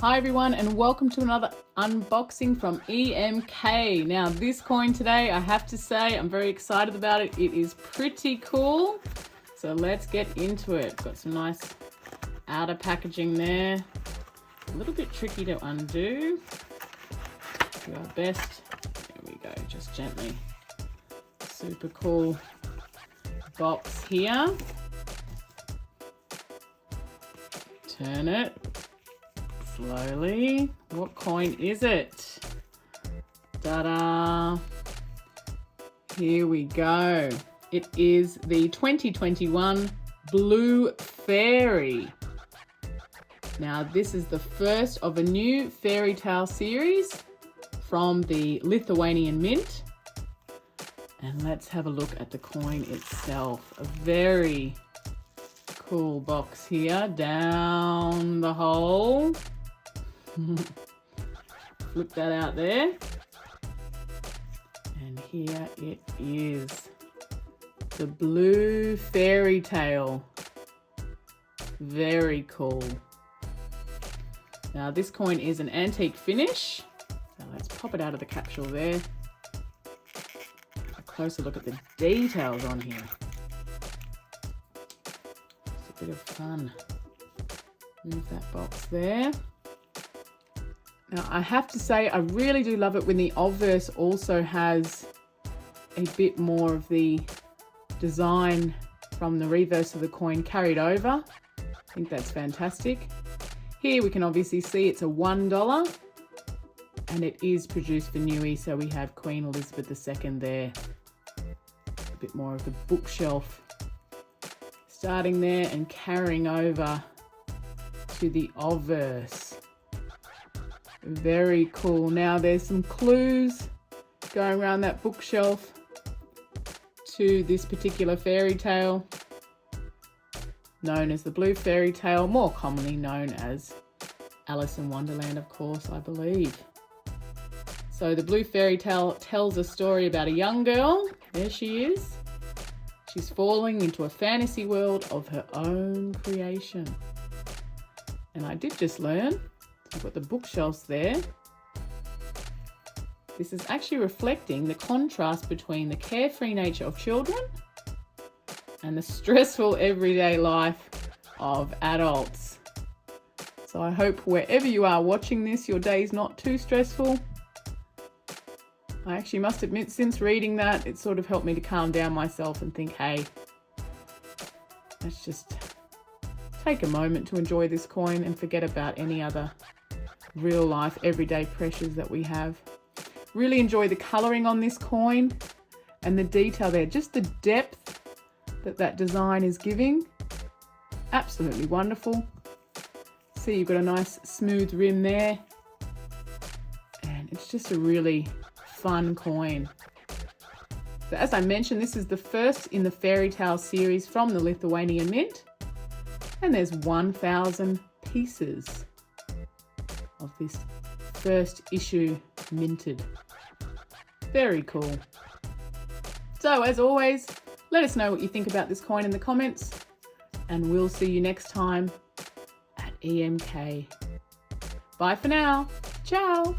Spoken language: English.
Hi everyone, and welcome to another unboxing from EMK. Now this coin today, I have to say, I'm very excited about it. It is pretty cool. So let's get into it. Got some nice outer packaging there. A little bit tricky to undo. Do our best. There we go, just gently. Super cool box here. Turn it slowly. What coin is it? Ta-da! Here we go. It is the 2021 Blue Fairy. Now this is the first of a new fairy tale series from the Lithuanian Mint. And let's have a look at the coin itself. A very cool box here, down the hole. Flip that out there. And here it is. The Blue Fairy Tale. Very cool. Now this coin is an antique finish. So let's pop it out of the capsule there. A closer look at the details on here. It's a bit of fun. Move that box there. Now I have to say, I really do love it when the obverse also has a bit more of the design from the reverse of the coin carried over. I think that's fantastic. Here we can obviously see it's a $1 and it is produced for Niue, so we have Queen Elizabeth II there. A bit more of the bookshelf starting there and carrying over to the obverse. Very cool. Now there's some clues going around that bookshelf to this particular fairy tale, known as the Blue Fairy Tale, more commonly known as Alice in Wonderland, of course, I believe. So the Blue Fairy Tale tells a story about a young girl. There she is. She's falling into a fantasy world of her own creation. And I did just learn, I've got the bookshelves there. This is actually reflecting the contrast between the carefree nature of children and the stressful everyday life of adults. So I hope wherever you are watching this, your day's not too stressful. I actually must admit, since reading that, it sort of helped me to calm down myself and think, hey, let's just take a moment to enjoy this coin and forget about any other real life everyday pressures that we have. Really enjoy the colouring on this coin and the detail there, just the depth that design is giving. Absolutely wonderful. See, you've got a nice smooth rim there, and it's just a really fun coin. So as I mentioned, this is the first in the fairy tale series from the Lithuanian Mint, and there's 1,000 pieces of this first issue minted. Very cool. So as always, let us know what you think about this coin in the comments, and we'll see you next time at EMK. Bye for now. Ciao.